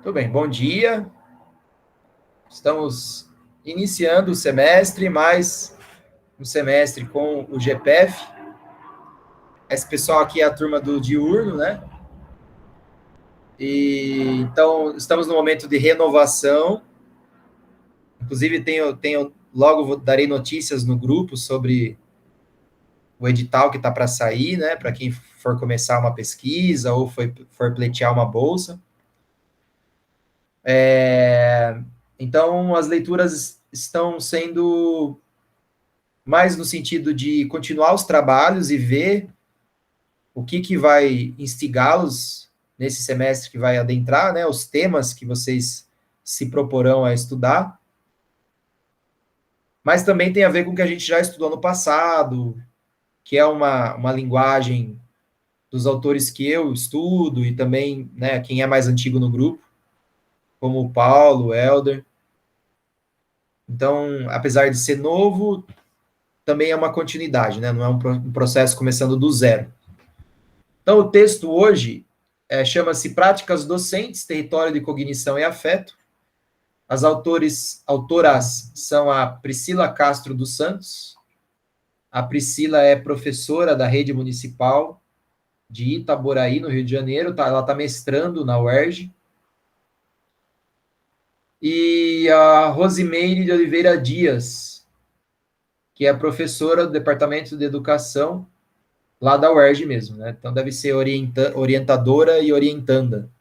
Tudo bem, bom dia. Estamos iniciando o semestre, mais um semestre com o GPF. Esse pessoal aqui é a turma do diurno, né? E então estamos no momento de renovação. Inclusive logo darei notícias no grupo sobre o edital que está para sair, né? Para quem for começar uma pesquisa ou for pleitear uma bolsa. Então as leituras estão sendo mais no sentido de continuar os trabalhos e ver o que vai instigá-los nesse semestre que vai adentrar, né, os temas que vocês se proporão a estudar, mas também tem a ver com o que a gente já estudou no passado, que é uma linguagem dos autores que eu estudo e também, né, quem é mais antigo no grupo, como o Paulo, o Helder. Então, apesar de ser novo, também é uma continuidade, né? Não é um processo começando do zero. Então, o texto hoje chama-se Práticas Docentes, Território de Cognição e Afeto. As autoras são a Priscila Castro dos Santos. A Priscila é professora da rede municipal de Itaboraí, no Rio de Janeiro. Ela está mestrando na UERJ. E a Rosimeire de Oliveira Dias, que é professora do Departamento de Educação lá da UERJ mesmo, né? Então deve ser orientadora e orientanda.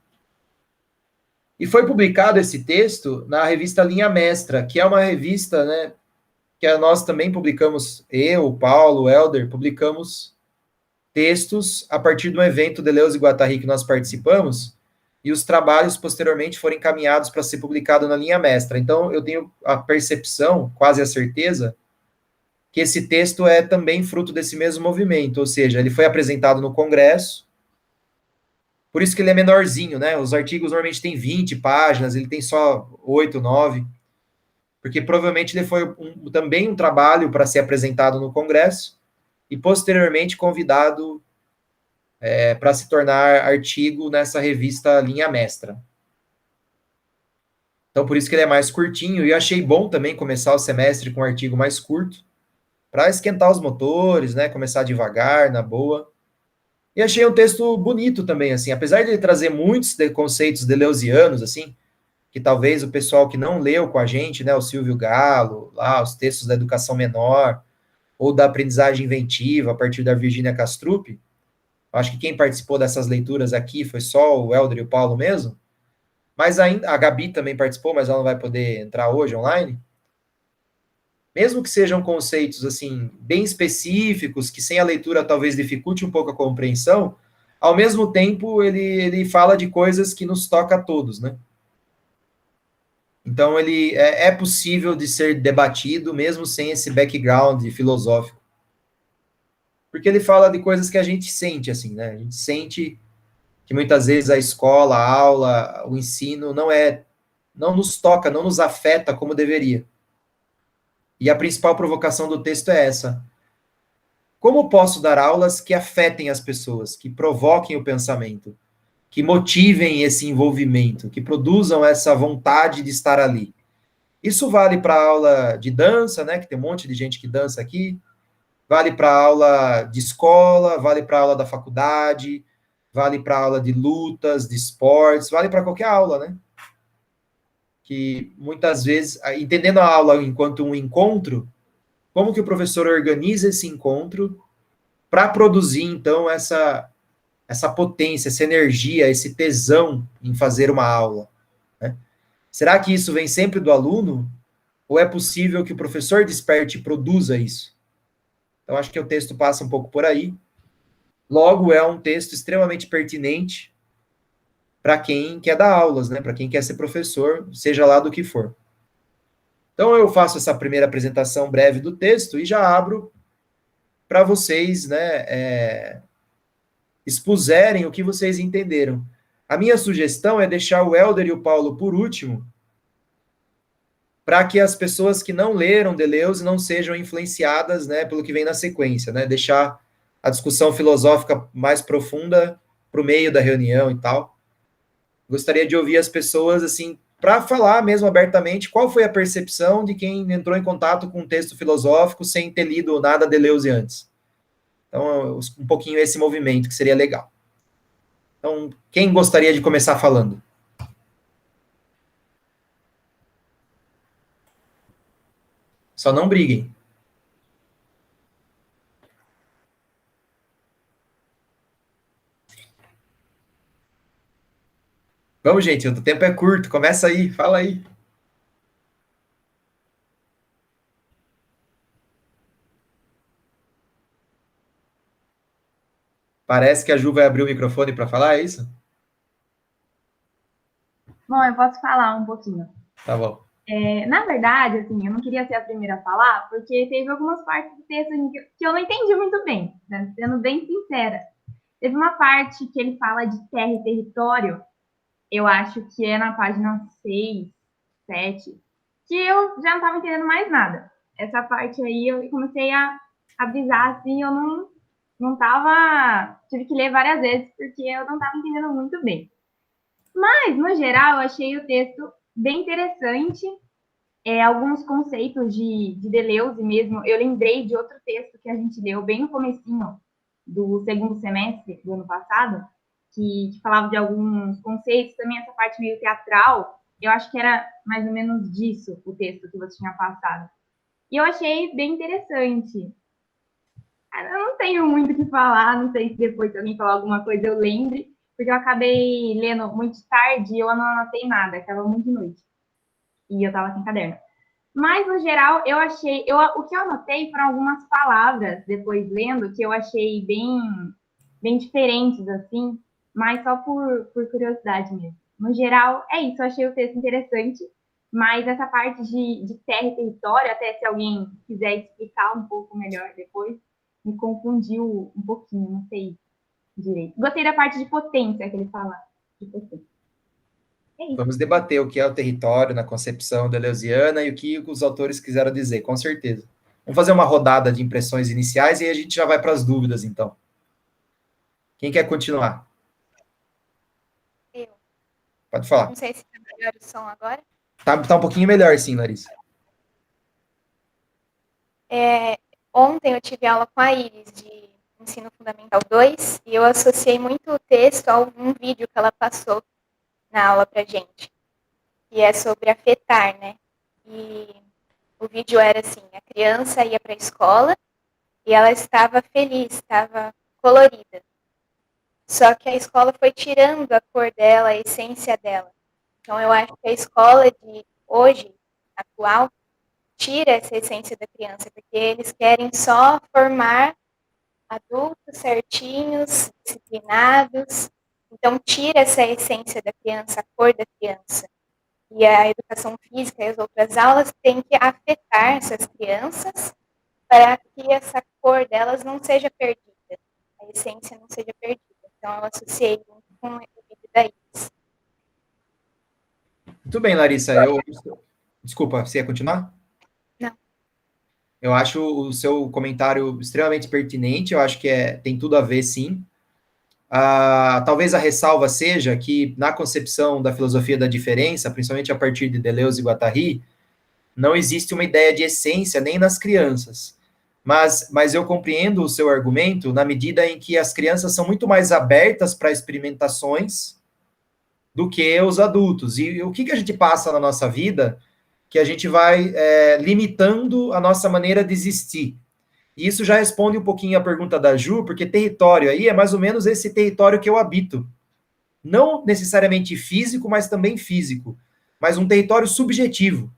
E foi publicado esse texto na revista Linha Mestra, que é uma revista, né, que nós também publicamos, eu, o Paulo, o Helder, publicamos textos a partir do evento Deleuze e Guattari que nós participamos, e os trabalhos posteriormente foram encaminhados para ser publicado na Linha Mestra. Então eu tenho a percepção, quase a certeza, que esse texto é também fruto desse mesmo movimento, ou seja, ele foi apresentado no Congresso, por isso que ele é menorzinho, né? Os artigos normalmente têm 20 páginas, ele tem só 8, 9, porque provavelmente ele foi também um trabalho para ser apresentado no Congresso e posteriormente convidado para se tornar artigo nessa revista Linha Mestra. Então, por isso que ele é mais curtinho, e eu achei bom também começar o semestre com um artigo mais curto, para esquentar os motores, né? Começar devagar, na boa. E achei um texto bonito também, assim, apesar de ele trazer muitos conceitos deleuzianos, assim, que talvez o pessoal que não leu com a gente, né, o Silvio Galo, lá, os textos da educação menor, ou da aprendizagem inventiva, a partir da Virginia Castrup, acho que quem participou dessas leituras aqui foi só o Helder e o Paulo mesmo, mas ainda, a Gabi também participou, mas ela não vai poder entrar hoje online, mesmo que sejam conceitos assim bem específicos, que sem a leitura talvez dificulte um pouco a compreensão, ao mesmo tempo ele fala de coisas que nos toca a todos, né? Então ele é possível de ser debatido mesmo sem esse background filosófico, porque ele fala de coisas que a gente sente assim, né? A gente sente que muitas vezes a escola, a aula, o ensino não nos toca, não nos afeta como deveria. E a principal provocação do texto é essa: como posso dar aulas que afetem as pessoas, que provoquem o pensamento, que motivem esse envolvimento, que produzam essa vontade de estar ali? Isso vale para aula de dança, né, que tem um monte de gente que dança aqui, vale para aula de escola, vale para aula da faculdade, vale para aula de lutas, de esportes, vale para qualquer aula, né? Que muitas vezes, entendendo a aula enquanto um encontro, como que o professor organiza esse encontro para produzir, então, essa potência, essa energia, esse tesão em fazer uma aula, né? Será que isso vem sempre do aluno? Ou é possível que o professor desperte e produza isso? Então, acho que o texto passa um pouco por aí. Logo, é um texto extremamente pertinente para quem quer dar aulas, né? Para quem quer ser professor, seja lá do que for. Então, eu faço essa primeira apresentação breve do texto e já abro para vocês, né, expuserem o que vocês entenderam. A minha sugestão é deixar o Helder e o Paulo por último, para que as pessoas que não leram Deleuze não sejam influenciadas, né, pelo que vem na sequência, né? Deixar a discussão filosófica mais profunda para o meio da reunião e tal. Gostaria de ouvir as pessoas, assim, para falar mesmo abertamente qual foi a percepção de quem entrou em contato com um texto filosófico sem ter lido nada de Deleuze antes. Então, um pouquinho esse movimento, que seria legal. Então, quem gostaria de começar falando? Só não briguem. Vamos, gente, o tempo é curto, começa aí, fala aí. Parece que a Ju vai abrir o microfone para falar, é isso? Bom, eu posso falar um pouquinho. Tá bom. Na verdade, assim, eu não queria ser a primeira a falar, porque teve algumas partes do texto que eu não entendi muito bem, né? Sendo bem sincera. Teve uma parte que ele fala de terra e território, eu acho que é na página 6, 7, que eu já não estava entendendo mais nada. Essa parte aí eu comecei a brisar, assim, eu não tava. Tive que ler várias vezes, porque eu não estava entendendo muito bem. Mas, no geral, eu achei o texto bem interessante. Alguns conceitos de Deleuze mesmo, eu lembrei de outro texto que a gente leu bem no comecinho do segundo semestre do ano passado, que falava de alguns conceitos, também essa parte meio teatral, eu acho que era mais ou menos disso o texto que você tinha passado. E eu achei bem interessante. Eu não tenho muito o que falar, não sei se depois se alguém falar alguma coisa eu lembre, porque eu acabei lendo muito tarde e eu não anotei nada, estava muito de noite. E eu estava sem caderno. Mas, no geral, eu achei. O que eu anotei foram algumas palavras, depois lendo, que eu achei bem diferentes, assim, mas só por curiosidade mesmo. No geral, é isso. Eu achei o texto interessante, mas essa parte de terra e território, até se alguém quiser explicar um pouco melhor depois, me confundiu um pouquinho, não sei direito. Gostei da parte de potência que ele fala. De potência. É isso. Vamos debater o que é o território na concepção deleuziana e o que os autores quiseram dizer, com certeza. Vamos fazer uma rodada de impressões iniciais e aí a gente já vai para as dúvidas, então. Quem quer continuar? Eu. Pode falar. Não sei se tá melhor o som agora. Tá um pouquinho melhor, sim, Larissa. Ontem eu tive aula com a Iris de Ensino Fundamental 2 e eu associei muito o texto a um vídeo que ela passou na aula pra gente, que é sobre afetar, né? E o vídeo era assim, a criança ia para a escola e ela estava feliz, estava colorida. Só que a escola foi tirando a cor dela, a essência dela. Então eu acho que a escola de hoje, atual, tira essa essência da criança, porque eles querem só formar adultos certinhos, disciplinados. Então, tira essa essência da criança, a cor da criança. E a educação física e as outras aulas têm que afetar essas crianças para que essa cor delas não seja perdida, a essência não seja perdida. Então, eu associei muito com o vídeo da Iris. Muito bem, Larissa. Desculpa, você ia continuar? Não. Eu acho o seu comentário extremamente pertinente, eu acho que tem tudo a ver, sim. Talvez a ressalva seja que, na concepção da filosofia da diferença, principalmente a partir de Deleuze e Guattari, não existe uma ideia de essência nem nas crianças. Mas eu compreendo o seu argumento na medida em que as crianças são muito mais abertas para experimentações do que os adultos. E o que a gente passa na nossa vida que a gente vai limitando a nossa maneira de existir. E isso já responde um pouquinho a pergunta da Ju, porque território aí é mais ou menos esse território que eu habito. Não necessariamente físico, mas também físico. Mas um território subjetivo.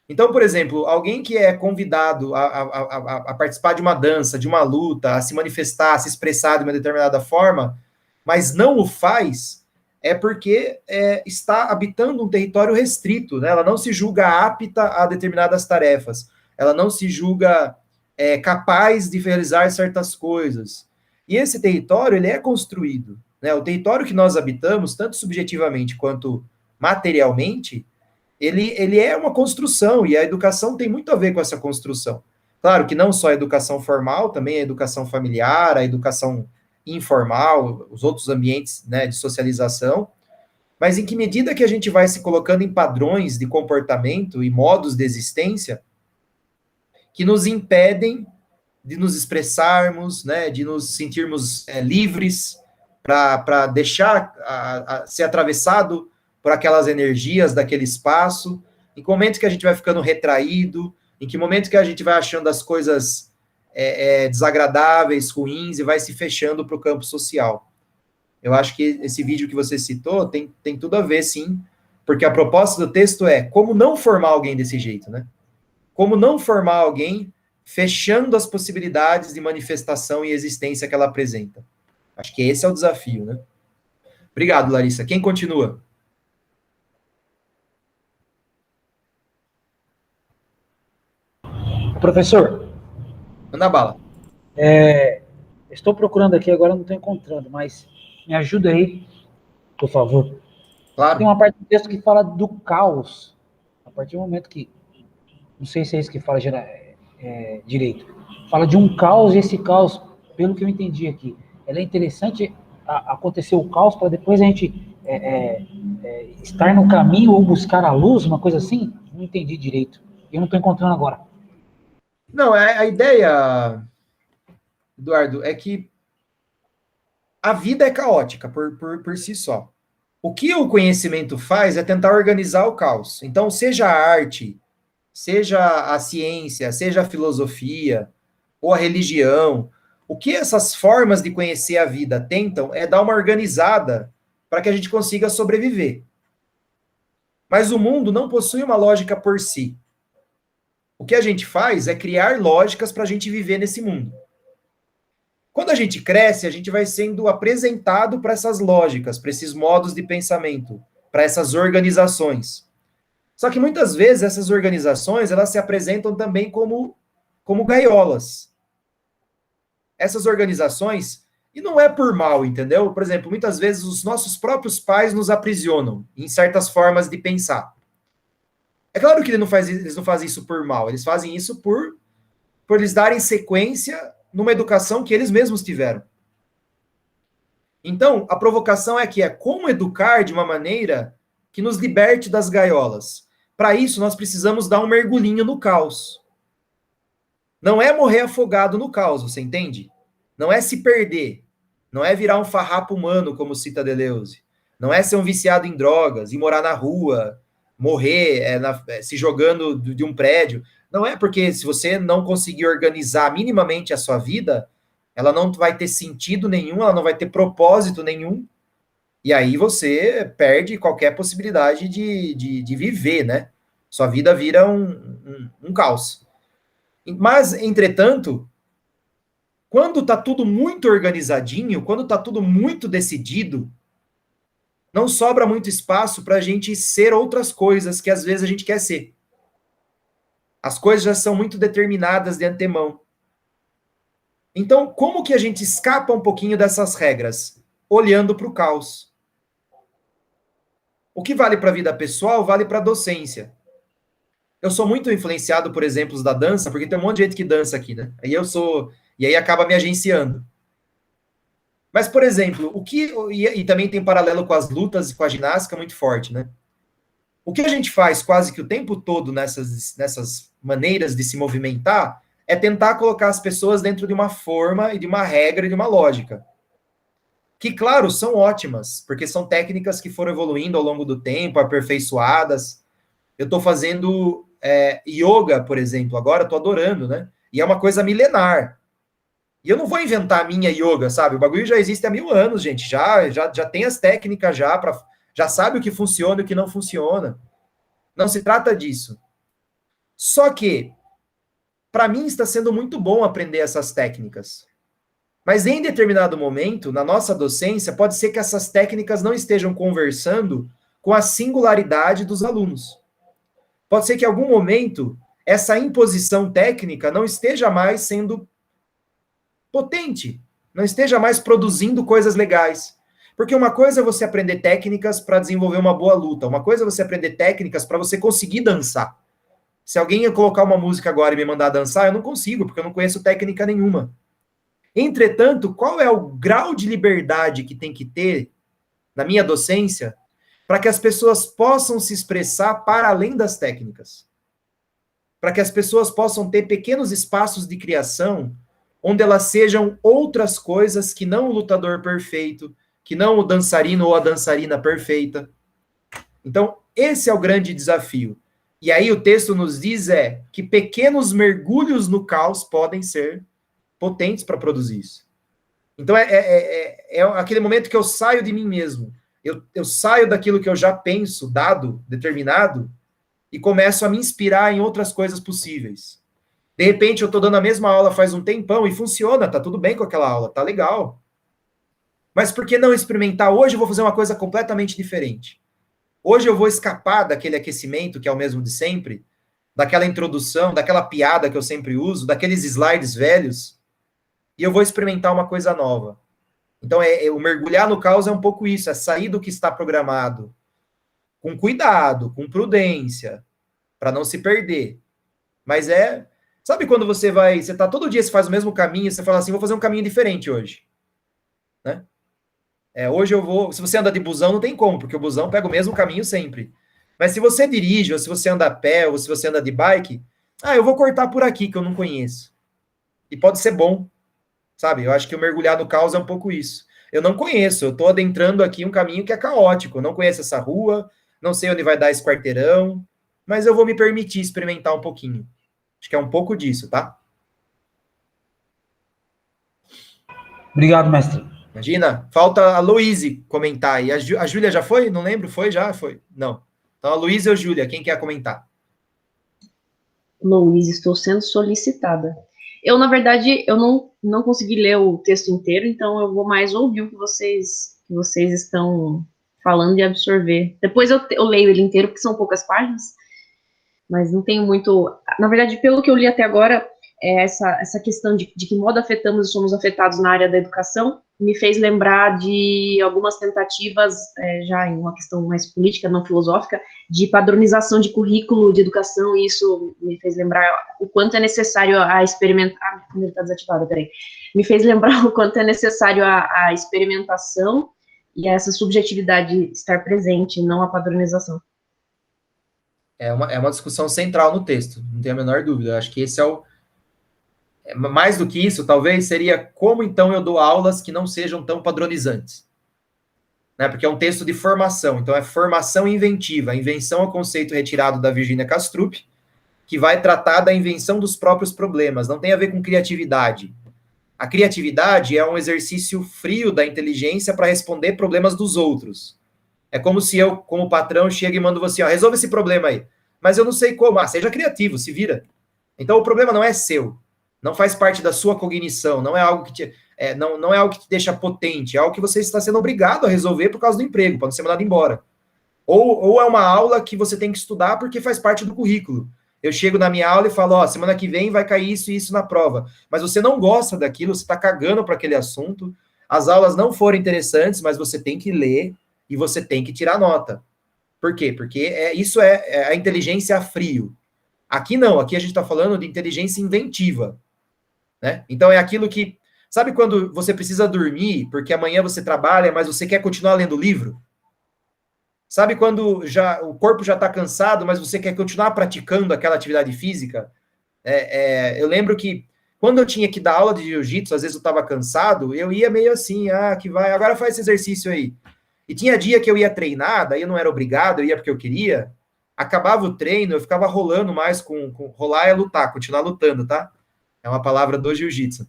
Então, por exemplo, alguém que é convidado a participar de uma dança, de uma luta, a se manifestar, a se expressar de uma determinada forma, mas não o faz, é porque está habitando um território restrito, né? Ela não se julga apta a determinadas tarefas, ela não se julga capaz de realizar certas coisas. E esse território, ele é construído, né? O território que nós habitamos, tanto subjetivamente quanto materialmente, ele é uma construção, e a educação tem muito a ver com essa construção. Claro que não só a educação formal, também a educação familiar, a educação informal, os outros ambientes, né, de socialização, mas em que medida que a gente vai se colocando em padrões de comportamento e modos de existência que nos impedem de nos expressarmos, né, de nos sentirmos livres para deixar ser atravessado por aquelas energias daquele espaço, em que momento que a gente vai ficando retraído, em que momento que a gente vai achando as coisas desagradáveis, ruins, e vai se fechando para o campo social. Eu acho que esse vídeo que você citou tem tudo a ver, sim, porque a proposta do texto é como não formar alguém desse jeito, né? Como não formar alguém fechando as possibilidades de manifestação e existência que ela apresenta. Acho que esse é o desafio, né? Obrigado, Larissa. Quem continua? Professor, Manda bala. estou procurando aqui, agora não estou encontrando, mas me ajuda aí, por favor. Claro. Tem uma parte do texto que fala do caos. A partir do momento que, não sei se é isso que fala direito, fala de um caos, e esse caos, pelo que eu entendi aqui, ela é interessante acontecer o caos para depois a gente estar no caminho ou buscar a luz, uma coisa assim? Não entendi direito. Eu não estou encontrando agora. Não, a ideia, Eduardo, é que a vida é caótica por si só. O que o conhecimento faz é tentar organizar o caos. Então, seja a arte, seja a ciência, seja a filosofia, ou a religião, o que essas formas de conhecer a vida tentam é dar uma organizada para que a gente consiga sobreviver. Mas o mundo não possui uma lógica por si. O que a gente faz é criar lógicas para a gente viver nesse mundo. Quando a gente cresce, a gente vai sendo apresentado para essas lógicas, para esses modos de pensamento, para essas organizações. Só que muitas vezes essas organizações, elas se apresentam também como gaiolas. Essas organizações, e não é por mal, entendeu? Por exemplo, muitas vezes os nossos próprios pais nos aprisionam em certas formas de pensar. É claro que eles não fazem isso por mal, eles fazem isso por eles darem sequência numa educação que eles mesmos tiveram. Então, a provocação é como educar de uma maneira que nos liberte das gaiolas. Para isso, nós precisamos dar um mergulhinho no caos. Não é morrer afogado no caos, você entende? Não é se perder. Não é virar um farrapo humano, como cita Deleuze. Não é ser um viciado em drogas e morar na rua, morrer se jogando de um prédio. Não é porque se você não conseguir organizar minimamente a sua vida, ela não vai ter sentido nenhum, ela não vai ter propósito nenhum, e aí você perde qualquer possibilidade de viver, né? Sua vida vira um caos. Mas, entretanto, quando tá tudo muito organizadinho, quando tá tudo muito decidido, não sobra muito espaço para a gente ser outras coisas que às vezes a gente quer ser. As coisas já são muito determinadas de antemão. Então, como que a gente escapa um pouquinho dessas regras? Olhando para o caos. O que vale para a vida pessoal, vale para a docência. Eu sou muito influenciado por exemplos da dança, porque tem um monte de gente que dança aqui, né? E aí acaba me agenciando. Mas, por exemplo, e também tem paralelo com as lutas e com a ginástica muito forte, né? O que a gente faz quase que o tempo todo nessas maneiras de se movimentar é tentar colocar as pessoas dentro de uma forma e de uma regra e de uma lógica. Que, claro, são ótimas, porque são técnicas que foram evoluindo ao longo do tempo, aperfeiçoadas. Eu estou fazendo yoga, por exemplo, agora estou adorando, né? E é uma coisa milenar. E eu não vou inventar a minha yoga, sabe? O bagulho já existe há 1000 anos, gente. Já tem as técnicas já sabe o que funciona e o que não funciona. Não se trata disso. Só que, para mim, está sendo muito bom aprender essas técnicas. Mas em determinado momento, na nossa docência, pode ser que essas técnicas não estejam conversando com a singularidade dos alunos. Pode ser que em algum momento essa imposição técnica não esteja mais sendo potente, não esteja mais produzindo coisas legais. Porque uma coisa é você aprender técnicas para desenvolver uma boa luta, uma coisa é você aprender técnicas para você conseguir dançar. Se alguém ia colocar uma música agora e me mandar dançar, eu não consigo, porque eu não conheço técnica nenhuma. Entretanto, qual é o grau de liberdade que tem que ter na minha docência para que as pessoas possam se expressar para além das técnicas. Para que as pessoas possam ter pequenos espaços de criação onde elas sejam outras coisas que não o lutador perfeito, que não o dançarino ou a dançarina perfeita. Então, esse é o grande desafio. E aí o texto nos diz que pequenos mergulhos no caos podem ser potentes para produzir isso. Então, é aquele momento que eu saio de mim mesmo. Eu saio daquilo que eu já penso, dado, determinado, e começo a me inspirar em outras coisas possíveis. De repente, eu estou dando a mesma aula faz um tempão e funciona, tá tudo bem com aquela aula, tá legal. Mas por que não experimentar? Hoje eu vou fazer uma coisa completamente diferente. Hoje eu vou escapar daquele aquecimento, que é o mesmo de sempre, daquela introdução, daquela piada que eu sempre uso, daqueles slides velhos, e eu vou experimentar uma coisa nova. Então, o mergulhar no caos é um pouco isso, é sair do que está programado, com cuidado, com prudência, para não se perder. Mas sabe quando você tá todo dia, você faz o mesmo caminho, você fala assim, vou fazer um caminho diferente hoje, né? Hoje se você anda de busão, não tem como, porque o busão pega o mesmo caminho sempre. Mas se você dirige, ou se você anda a pé, ou se você anda de bike, eu vou cortar por aqui, que eu não conheço. E pode ser bom, sabe? Eu acho que o mergulhar no caos é um pouco isso. Eu não conheço, eu estou adentrando aqui um caminho que é caótico, eu não conheço essa rua, não sei onde vai dar esse quarteirão, mas eu vou me permitir experimentar um pouquinho. Acho que é um pouco disso, tá? Obrigado, mestre. Imagina, falta a Luíse comentar aí. A Júlia já foi? Não lembro, foi já? Foi? Não. Então a Luíse ou a Júlia, quem quer comentar? Luiz, estou sendo solicitada. Eu, na verdade, eu não consegui ler o texto inteiro, então eu vou mais ouvir o que vocês estão falando e absorver. Depois eu leio ele inteiro, porque são poucas páginas, mas não tenho muito... Na verdade, pelo que eu li até agora, essa questão de que modo afetamos e somos afetados na área da educação me fez lembrar de algumas tentativas, já em uma questão mais política, não filosófica, de padronização de currículo de educação, e isso me fez lembrar o quanto é necessário a experimentar... Ah, ele está desativado, peraí. Me fez lembrar o quanto é necessário a experimentação e essa subjetividade estar presente, não a padronização. É uma discussão central no texto, não tenho a menor dúvida. Eu acho que esse mais do que isso, talvez, seria como, então, eu dou aulas que não sejam tão padronizantes. Né? Porque é um texto de formação, então é formação inventiva. A invenção é o conceito retirado da Virginia Kastrup, que vai tratar da invenção dos próprios problemas, não tem a ver com criatividade. A criatividade é um exercício frio da inteligência para responder problemas dos outros. É como se eu, como patrão, chego e mando você, resolva esse problema aí. Mas eu não sei como. Seja criativo, se vira. Então o problema não é seu. Não faz parte da sua cognição, não é algo que não é algo que te deixa potente, é algo que você está sendo obrigado a resolver por causa do emprego, para não ser mandado embora. Ou é uma aula que você tem que estudar porque faz parte do currículo. Eu chego na minha aula e falo, semana que vem vai cair isso e isso na prova. Mas você não gosta daquilo, você está cagando para aquele assunto, as aulas não foram interessantes, mas você tem que ler e você tem que tirar nota. Por quê? Porque isso é a inteligência a frio. Aqui não, aqui a gente está falando de inteligência inventiva. Né? Então é aquilo que... Sabe quando você precisa dormir, porque amanhã você trabalha, mas você quer continuar lendo livro? Sabe quando o corpo já está cansado, mas você quer continuar praticando aquela atividade física? Eu lembro que quando eu tinha que dar aula de jiu-jitsu, às vezes eu estava cansado, eu ia meio assim, agora faz esse exercício aí. E tinha dia que eu ia treinar, daí eu não era obrigado, eu ia porque eu queria. Acabava o treino, eu ficava rolando mais rolar é lutar, continuar lutando, tá? É uma palavra do jiu-jitsu.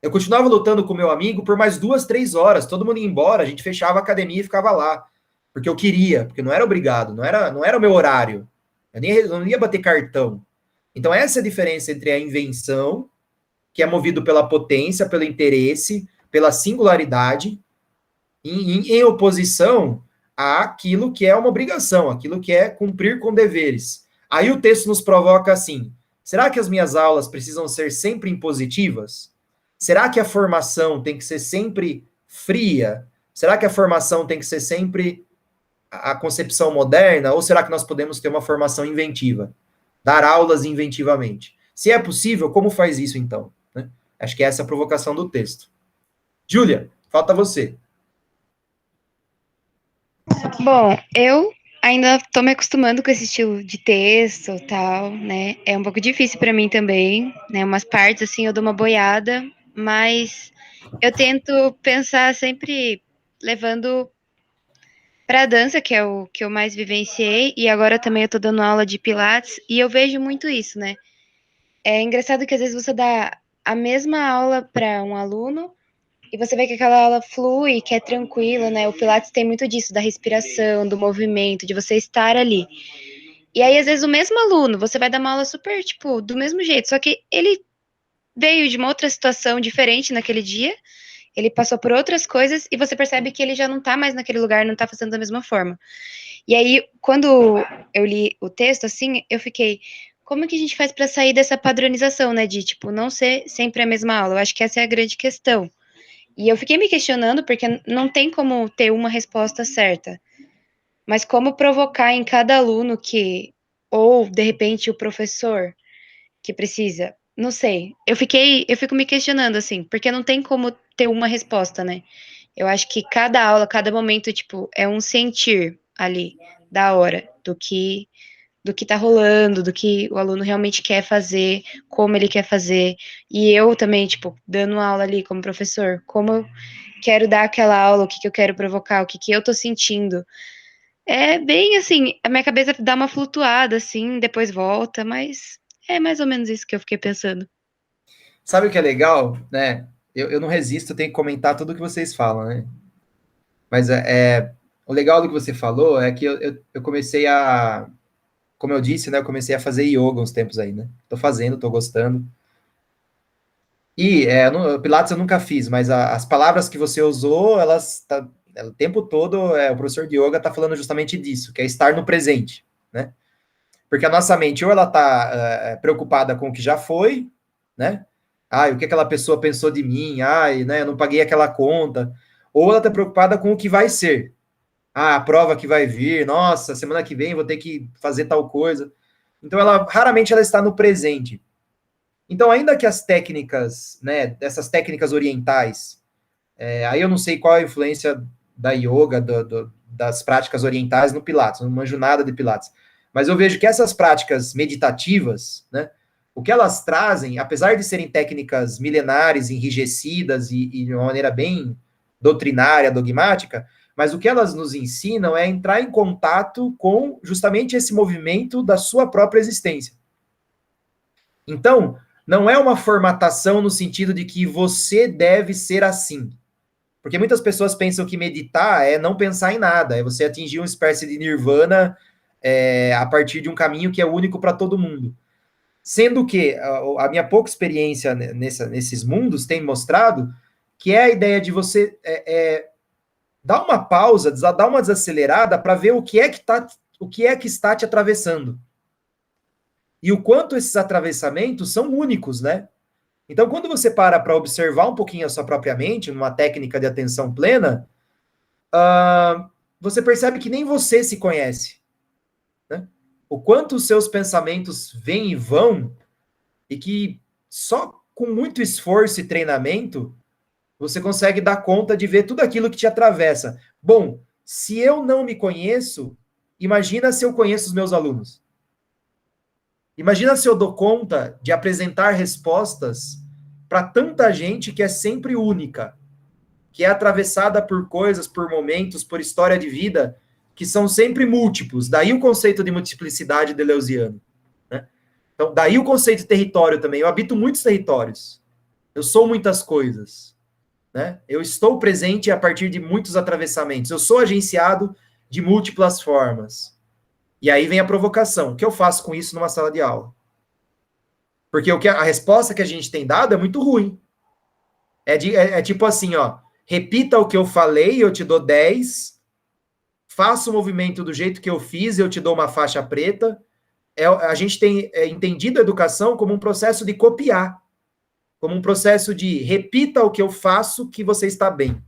Eu continuava lutando com meu amigo por mais 2, 3 horas. Todo mundo ia embora, a gente fechava a academia e ficava lá. Porque eu queria, porque não era obrigado, não era o meu horário. Eu não ia bater cartão. Então essa é a diferença entre a invenção, que é movido pela potência, pelo interesse, pela singularidade, em oposição àquilo que é uma obrigação, aquilo que é cumprir com deveres. Aí o texto nos provoca assim: será que as minhas aulas precisam ser sempre impositivas? Será que a formação tem que ser sempre fria? Será que a formação tem que ser sempre a concepção moderna? Ou será que nós podemos ter uma formação inventiva? Dar aulas inventivamente? Se é possível, como faz isso então? Né? Acho que essa é a provocação do texto. Júlia, falta você. Bom, eu ainda tô me acostumando com esse estilo de texto e tal, né? É um pouco difícil para mim também, né? Umas partes assim eu dou uma boiada, mas eu tento pensar sempre levando para dança, que é o que eu mais vivenciei, e agora também eu tô dando aula de pilates e eu vejo muito isso, né? É engraçado que às vezes você dá a mesma aula para um aluno e você vê que aquela aula flui, que é tranquila, né? O Pilates tem muito disso, da respiração, do movimento, de você estar ali. E aí, às vezes, o mesmo aluno, você vai dar uma aula super, tipo, do mesmo jeito, só que ele veio de uma outra situação diferente naquele dia, ele passou por outras coisas e você percebe que ele já não tá mais naquele lugar, não tá fazendo da mesma forma. E aí, quando eu li o texto, assim, eu fiquei, como que a gente faz para sair dessa padronização, né, de, tipo, não ser sempre a mesma aula? Eu acho que essa é a grande questão. E eu fiquei me questionando, porque não tem como ter uma resposta certa, mas como provocar em cada aluno que, ou de repente o professor que precisa, não sei. Eu fico me questionando assim, porque não tem como ter uma resposta, né? Eu acho que cada aula, cada momento, tipo, é um sentir ali da hora do que tá rolando, do que o aluno realmente quer fazer, como ele quer fazer. E eu também, tipo, dando aula ali como professor, como eu quero dar aquela aula, o que que eu quero provocar, o que que eu tô sentindo. É bem assim, a minha cabeça dá uma flutuada assim, depois volta, mas é mais ou menos isso que eu fiquei pensando. Sabe o que é legal, né? Eu não resisto, eu tenho que comentar tudo o que vocês falam, né? Mas o legal do que você falou é que eu comecei a, como eu disse, né? Eu comecei a fazer yoga uns tempos aí, né? Tô fazendo, tô gostando. E Pilates eu nunca fiz, mas as palavras que você usou, o tempo todo o professor de yoga está falando justamente disso, que é estar no presente, né? Porque a nossa mente ou ela está preocupada com o que já foi, né? Ai, o que aquela pessoa pensou de mim? Ai, né? Eu não paguei aquela conta. Ou ela está preocupada com o que vai ser. Ah, a prova que vai vir. Nossa, semana que vem vou ter que fazer tal coisa. Então, ela raramente ela está no presente. Então, ainda que as técnicas, né, dessas técnicas orientais, aí eu não sei qual a influência da yoga, das práticas orientais no Pilates, não manjo nada de Pilates, mas eu vejo que essas práticas meditativas, né, o que elas trazem, apesar de serem técnicas milenares, enrijecidas e de uma maneira bem doutrinária, dogmática, mas o que elas nos ensinam é entrar em contato com justamente esse movimento da sua própria existência. Então, não é uma formatação no sentido de que você deve ser assim. Porque muitas pessoas pensam que meditar é não pensar em nada, é você atingir uma espécie de nirvana a partir de um caminho que é único para todo mundo. Sendo que a minha pouca experiência nesses mundos tem mostrado que é a ideia de você dar uma pausa, dar uma desacelerada para ver o que é que está te atravessando. E o quanto esses atravessamentos são únicos, né? Então, quando você para observar um pouquinho a sua própria mente, numa técnica de atenção plena, você percebe que nem você se conhece. Né? O quanto os seus pensamentos vêm e vão, e que só com muito esforço e treinamento, você consegue dar conta de ver tudo aquilo que te atravessa. Bom, se eu não me conheço, imagina se eu conheço os meus alunos. Imagina se eu dou conta de apresentar respostas para tanta gente que é sempre única, que é atravessada por coisas, por momentos, por história de vida, que são sempre múltiplos. Daí o conceito de multiplicidade deleuziano. Né? Então, daí o conceito de território também. Eu habito muitos territórios. Eu sou muitas coisas. Né? Eu estou presente a partir de muitos atravessamentos. Eu sou agenciado de múltiplas formas. E aí vem a provocação. O que eu faço com isso numa sala de aula? Porque a resposta que a gente tem dado é muito ruim. É tipo assim, ó. Repita o que eu falei, eu te dou 10. Faça o movimento do jeito que eu fiz, eu te dou uma faixa preta. A gente tem entendido a educação como um processo de copiar. Como um processo de repita o que eu faço que você está bem.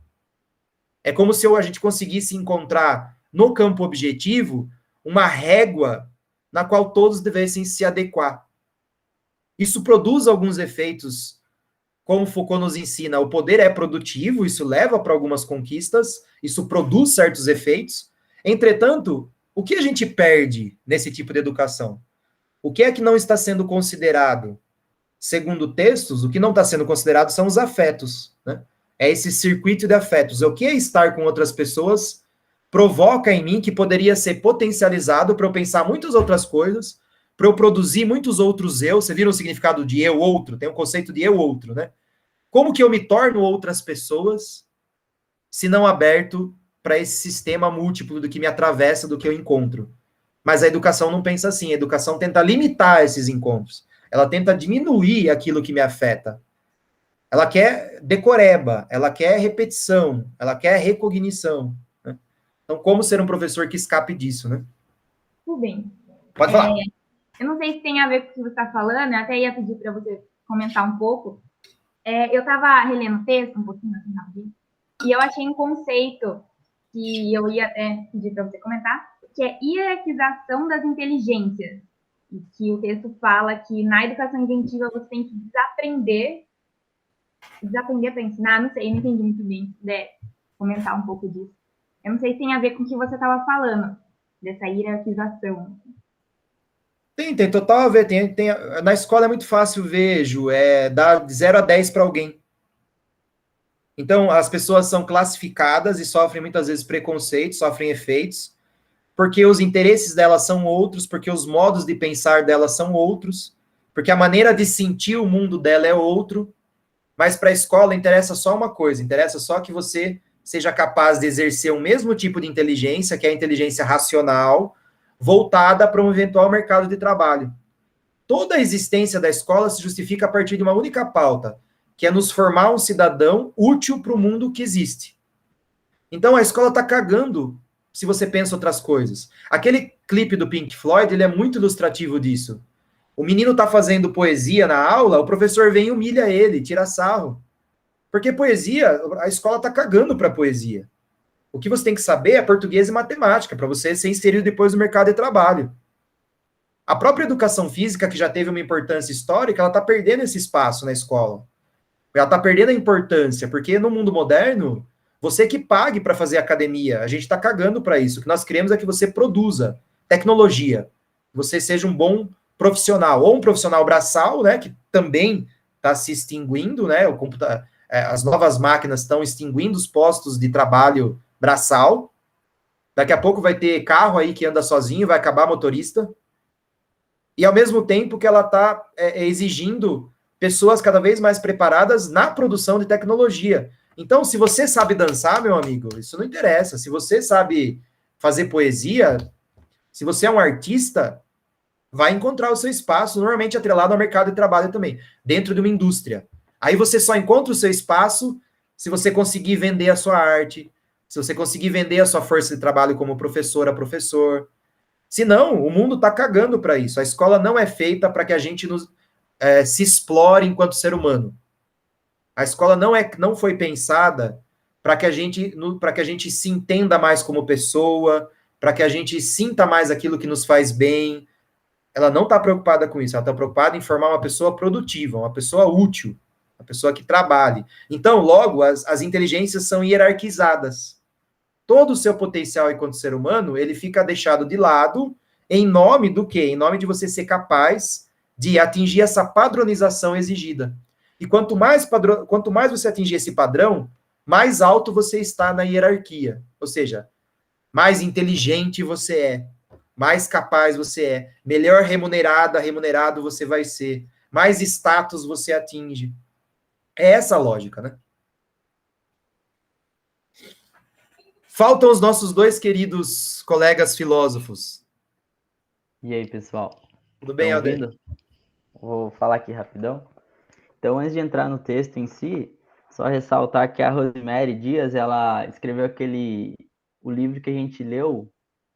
É como se a gente conseguisse encontrar no campo objetivo uma régua na qual todos devessem se adequar. Isso produz alguns efeitos, como Foucault nos ensina, o poder é produtivo, isso leva para algumas conquistas, isso produz certos efeitos. Entretanto, o que a gente perde nesse tipo de educação? O que é que não está sendo considerado? Segundo textos, o que não está sendo considerado são os afetos, né? É esse circuito de afetos. O que é estar com outras pessoas provoca em mim que poderia ser potencializado para eu pensar muitas outras coisas, para eu produzir muitos outros eu. Você viram o significado de eu outro? Tem um conceito de eu outro, né? Como que eu me torno outras pessoas se não aberto para esse sistema múltiplo do que me atravessa, do que eu encontro? Mas a educação não pensa assim. A educação tenta limitar esses encontros. Ela tenta diminuir aquilo que me afeta. Ela quer decoreba, ela quer repetição, ela quer recognição. Né? Então, como ser um professor que escape disso, né? Tudo bem. Pode falar. Eu não sei se tem a ver com o que você está falando, eu até ia pedir para você comentar um pouco. Eu estava relendo o texto um pouquinho, assim, rapidinho, e eu achei um conceito que eu ia até pedir para você comentar, que é hierarquização das inteligências. E que o texto fala que na educação inventiva você tem que desaprender para ensinar, não sei, não entendi muito bem, se puder comentar um pouco disso. Eu não sei se tem a ver com o que você estava falando, dessa hierarquização. Tem total a ver. Na escola é muito fácil ver, Ju, dar de 0 a 10 para alguém. Então, as pessoas são classificadas e sofrem muitas vezes preconceitos, sofrem efeitos, porque os interesses delas são outros, porque os modos de pensar delas são outros, porque a maneira de sentir o mundo dela é outro. Mas para a escola interessa só uma coisa, interessa só que você seja capaz de exercer o mesmo tipo de inteligência, que é a inteligência racional, voltada para um eventual mercado de trabalho. Toda a existência da escola se justifica a partir de uma única pauta, que é nos formar um cidadão útil para o mundo que existe. Então a escola está cagando se você pensa outras coisas. Aquele clipe do Pink Floyd, ele é muito ilustrativo disso. O menino está fazendo poesia na aula, o professor vem e humilha ele, tira sarro. Porque poesia, a escola está cagando para poesia. O que você tem que saber é português e matemática, para você ser inserido depois no mercado de trabalho. A própria educação física, que já teve uma importância histórica, ela está perdendo esse espaço na escola. Ela está perdendo a importância, porque no mundo moderno, você que pague para fazer academia, a gente está cagando para isso. O que nós queremos é que você produza tecnologia, que você seja um bom profissional, ou um profissional braçal, né, que também está se extinguindo, né, as novas máquinas estão extinguindo os postos de trabalho braçal. Daqui a pouco vai ter carro aí que anda sozinho, vai acabar motorista. E ao mesmo tempo que ela está exigindo pessoas cada vez mais preparadas na produção de tecnologia. Então, se você sabe dançar, meu amigo, isso não interessa. Se você sabe fazer poesia, se você é um artista, vai encontrar o seu espaço, normalmente atrelado ao mercado de trabalho também, dentro de uma indústria. Aí você só encontra o seu espaço se você conseguir vender a sua arte, se você conseguir vender a sua força de trabalho como professora, professor. Senão, o mundo está cagando para isso. A escola não é feita para que a gente se explore enquanto ser humano. A escola não foi pensada para que a gente se entenda mais como pessoa, para que a gente sinta mais aquilo que nos faz bem. Ela não está preocupada com isso, ela está preocupada em formar uma pessoa produtiva, uma pessoa útil, uma pessoa que trabalhe. Então, logo, as inteligências são hierarquizadas. Todo o seu potencial enquanto ser humano, ele fica deixado de lado em nome do quê? Em nome de você ser capaz de atingir essa padronização exigida. E quanto mais você atingir esse padrão, mais alto você está na hierarquia. Ou seja, mais inteligente você é, mais capaz você é, melhor remunerado você vai ser, mais status você atinge. É essa a lógica, né? Faltam os nossos dois queridos colegas filósofos. E aí, pessoal? Tudo bem, Estão Alder? ouvindo? Vou falar aqui rapidão. Então, antes de entrar no texto em si, só ressaltar que a Rosemary Dias, ela escreveu o livro que a gente leu,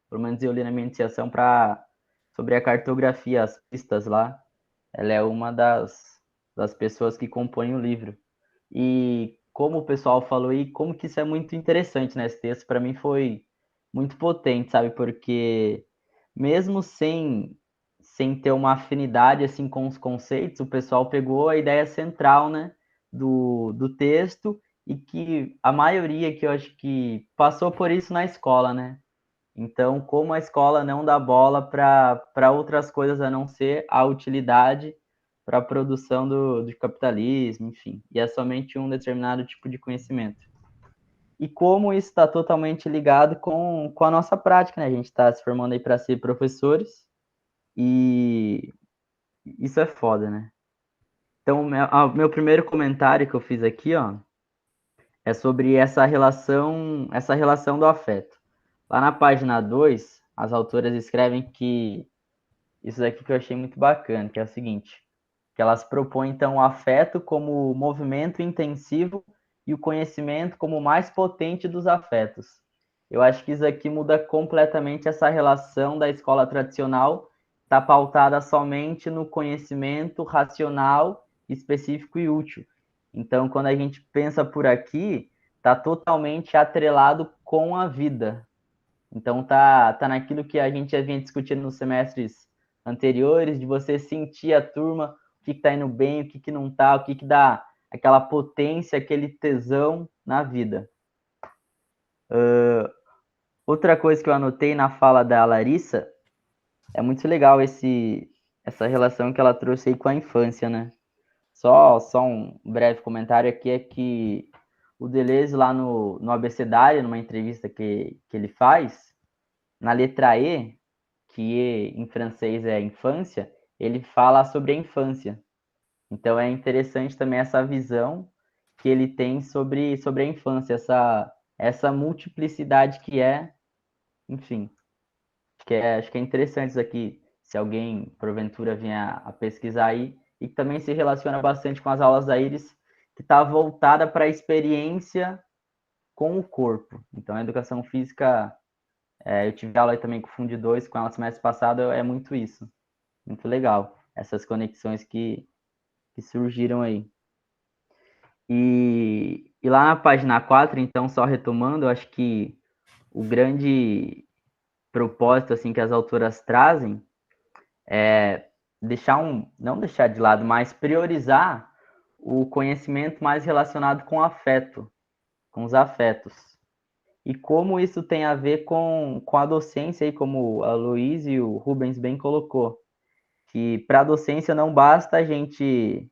pelo menos eu li na minha iniciação, sobre a cartografia, as pistas lá. Ela é uma das pessoas que compõem o livro. E como o pessoal falou aí, como que isso é muito interessante, né? Esse texto, para mim, foi muito potente, sabe? Porque mesmo sem ter uma afinidade assim com os conceitos, o pessoal pegou a ideia central, né, do texto, e que a maioria que eu acho que passou por isso na escola, né? Então, como a escola não dá bola para outras coisas a não ser a utilidade para a produção do capitalismo, enfim, e é somente um determinado tipo de conhecimento. E como isso está totalmente ligado com a nossa prática, né? A gente está se formando aí para ser professores, e isso é foda, né? Então, meu primeiro comentário que eu fiz aqui, ó, é sobre essa relação do afeto. Lá na página 2, as autoras escrevem que isso daqui que eu achei muito bacana, que é o seguinte, que elas propõem, então, o afeto como movimento intensivo e o conhecimento como o mais potente dos afetos. Eu acho que isso aqui muda completamente essa relação da escola tradicional, está pautada somente no conhecimento racional, específico e útil. Então, quando a gente pensa por aqui, está totalmente atrelado com a vida. Então, tá naquilo que a gente já vinha discutindo nos semestres anteriores, de você sentir a turma, o que está indo bem, o que não está, o que dá aquela potência, aquele tesão na vida. Outra coisa que eu anotei na fala da Larissa, é muito legal essa relação que ela trouxe aí com a infância, né? Só um breve comentário aqui é que o Deleuze, lá no Abecedário, numa entrevista que ele faz, na letra E, que em francês é infância, ele fala sobre a infância. Então é interessante também essa visão que ele tem sobre a infância, essa multiplicidade que é, enfim, acho que é interessante isso aqui, se alguém porventura vier a pesquisar aí, e que também se relaciona bastante com as aulas da Iris, que está voltada para a experiência com o corpo. Então a educação física, eu tive aula aí também com o Fundi 2, com ela semestre passado, é muito isso. Muito legal, essas conexões que surgiram aí. E lá na página 4, então, só retomando, eu acho que o grande propósito assim, que as autoras trazem é não deixar de lado, mas priorizar o conhecimento mais relacionado com afeto, com os afetos. E como isso tem a ver com a docência, aí, como a Luiz e o Rubens bem colocou, que para a docência não basta a gente,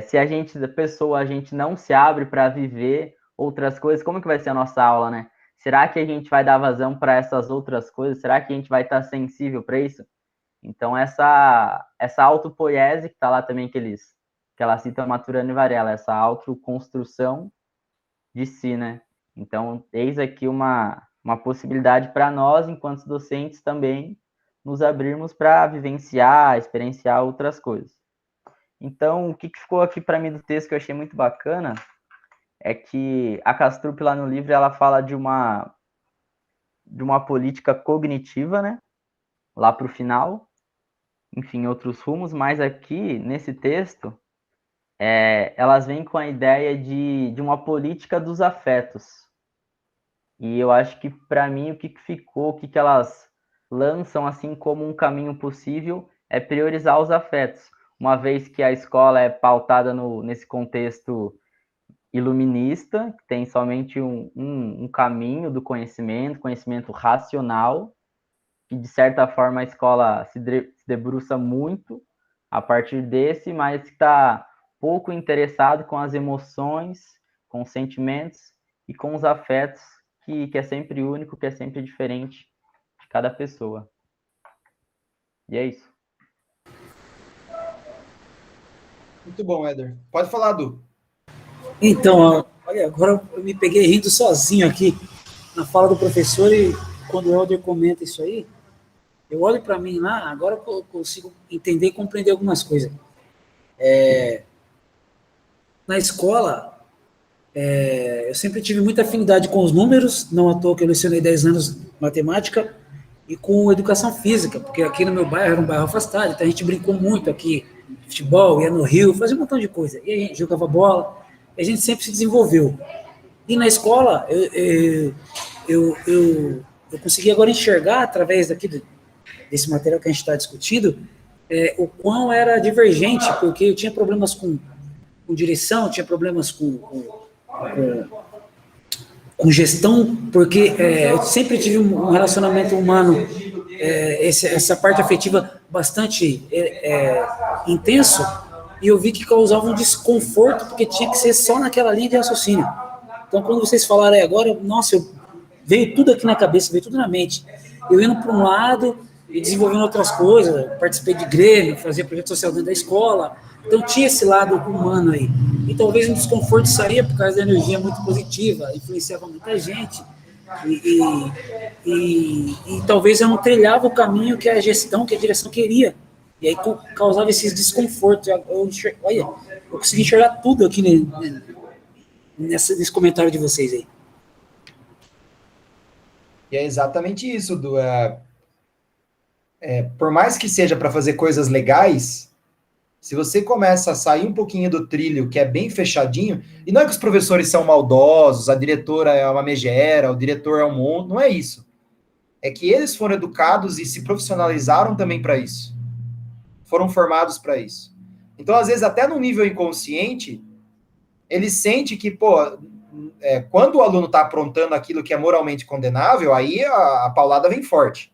se a gente não se abre para viver outras coisas, como que vai ser a nossa aula, né? Será que a gente vai dar vazão para essas outras coisas? Será que a gente vai estar sensível para isso? Então, essa autopoiese que está lá também, que ela cita Maturana e Varela, essa autoconstrução de si, né? Então, eis aqui uma possibilidade para nós, enquanto docentes, também nos abrirmos para vivenciar, experienciar outras coisas. Então, o que ficou aqui para mim do texto que eu achei muito bacana é que a Kastrup, lá no livro, ela fala de uma política cognitiva, né? Lá para o final, enfim, outros rumos, mas aqui, nesse texto, elas vêm com a ideia de uma política dos afetos. E eu acho que, para mim, o que ficou, o que elas lançam assim como um caminho possível é priorizar os afetos, uma vez que a escola é pautada nesse contexto iluminista, que tem somente um caminho do conhecimento racional, que de certa forma a escola se debruça muito a partir desse, mas está pouco interessado com as emoções, com os sentimentos e com os afetos, que é sempre único, que é sempre diferente de cada pessoa. E é isso. Muito bom, Éder. Pode falar, Du. Então, olha, agora eu me peguei rindo sozinho aqui na fala do professor, e quando o Helder comenta isso aí, eu olho para mim lá, agora eu consigo entender e compreender algumas coisas. Na escola, eu sempre tive muita afinidade com os números, não à toa que eu lecionei 10 anos matemática, e com educação física, porque aqui no meu bairro era um bairro afastado, então a gente brincou muito aqui, futebol, ia no rio, fazia um montão de coisa, e a gente jogava bola, e a gente sempre se desenvolveu. E na escola, eu consegui agora enxergar, através desse material que a gente está discutindo, o quão era divergente, porque eu tinha problemas com direção, tinha problemas com com gestão, porque eu sempre tive um relacionamento humano, essa parte afetiva bastante intenso, e eu vi que causava um desconforto, porque tinha que ser só naquela linha de raciocínio. Então, quando vocês falaram aí agora, nossa, veio tudo aqui na cabeça, veio tudo na mente. Eu indo para um lado e desenvolvendo outras coisas, participei de grêmio, fazia projeto social dentro da escola, então tinha esse lado humano aí. E talvez um desconforto saía por causa da energia muito positiva, influenciava muita gente, e talvez eu não trilhava o caminho que a gestão, que a direção queria. E aí causava esses desconfortos. Olha, eu consegui enxergar tudo aqui nesse comentário de vocês aí. E é exatamente isso, Du. Por mais que seja para fazer coisas legais, se você começa a sair um pouquinho do trilho, que é bem fechadinho, e não é que os professores são maldosos, a diretora é uma megera, o diretor é um monstro, não é isso. É que eles foram educados e se profissionalizaram também para isso. Foram formados para isso. Então, às vezes, até no nível inconsciente, ele sente que, quando o aluno está aprontando aquilo que é moralmente condenável, aí a paulada vem forte.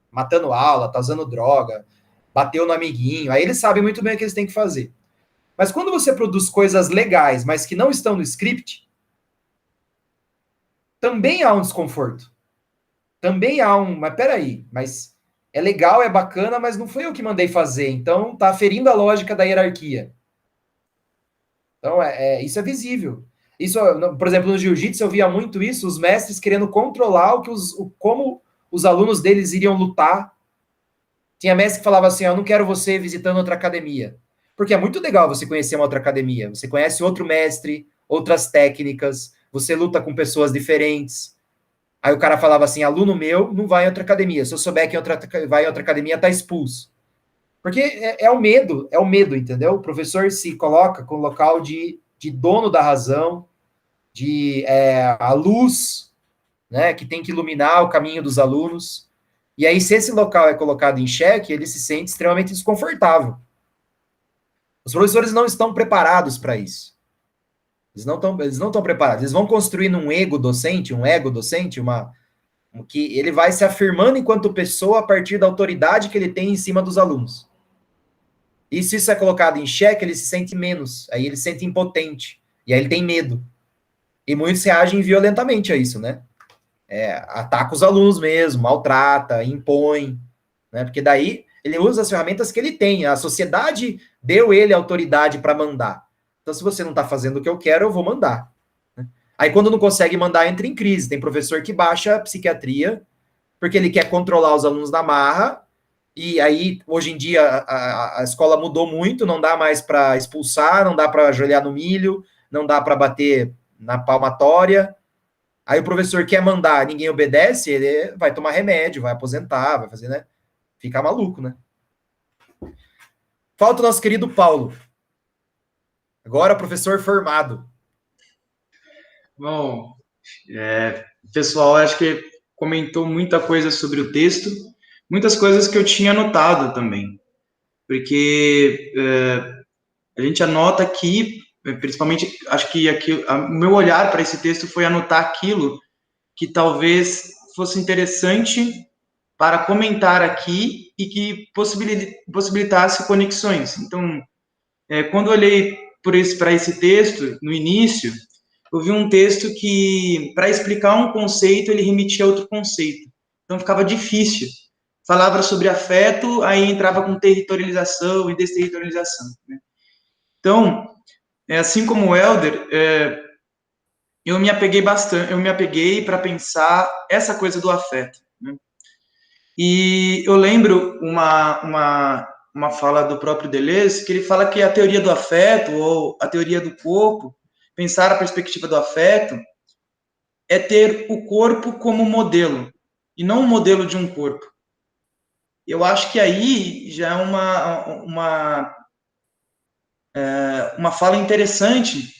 Matando aula, tá usando droga, bateu no amiguinho, aí eles sabem muito bem o que eles têm que fazer. Mas quando você produz coisas legais, mas que não estão no script, também há um desconforto. Também há mas peraí, mas é legal, é bacana, mas não foi eu que mandei fazer, então tá ferindo a lógica da hierarquia. Então, isso é visível. Isso, por exemplo, no jiu-jitsu eu via muito isso, os mestres querendo controlar como os alunos deles iriam lutar. Tinha mestre que falava assim, eu não quero você visitando outra academia. Porque é muito legal você conhecer uma outra academia. Você conhece outro mestre, outras técnicas, você luta com pessoas diferentes. Aí o cara falava assim, aluno meu não vai em outra academia. Se eu souber que vai em outra academia, tá expulso. Porque é o medo, entendeu? O professor se coloca com o local de dono da razão, de a luz, né, que tem que iluminar o caminho dos alunos. E aí, se esse local é colocado em xeque, ele se sente extremamente desconfortável. Os professores não estão preparados para isso. Eles não estão preparados. Eles vão construindo um ego docente, que ele vai se afirmando enquanto pessoa a partir da autoridade que ele tem em cima dos alunos. E se isso é colocado em xeque, ele se sente menos. Aí ele se sente impotente. E aí ele tem medo. E muitos reagem violentamente a isso, né? Ataca os alunos mesmo, maltrata, impõe, né? Porque daí ele usa as ferramentas que ele tem. A sociedade deu ele autoridade para mandar. Então, se você não está fazendo o que eu quero, eu vou mandar. Aí, quando não consegue mandar, entra em crise. Tem professor que baixa a psiquiatria porque ele quer controlar os alunos na marra. E aí, hoje em dia, a escola mudou muito, não dá mais para expulsar, não dá para ajoelhar no milho, não dá para bater na palmatória. Aí o professor quer mandar, ninguém obedece, ele vai tomar remédio, vai aposentar, vai fazer, né? Ficar maluco, né? Falta o nosso querido Paulo. Agora, professor formado. Bom, pessoal, acho que comentou muita coisa sobre o texto, muitas coisas que eu tinha anotado também, porque a gente anota aqui, principalmente, acho que o meu olhar para esse texto foi anotar aquilo que talvez fosse interessante para comentar aqui e que possibilitasse conexões. Então, quando eu olhei para esse texto, no início, eu vi um texto que, para explicar um conceito, ele remetia a outro conceito. Então, ficava difícil. Falava sobre afeto, aí entrava com territorialização e desterritorialização, né? Então, assim como o Helder, eu me apeguei para pensar essa coisa do afeto, né? E eu lembro uma fala do próprio Deleuze, que ele fala que a teoria do afeto, ou a teoria do corpo, pensar a perspectiva do afeto, é ter o corpo como modelo, e não um modelo de um corpo. Eu acho que aí já é uma fala interessante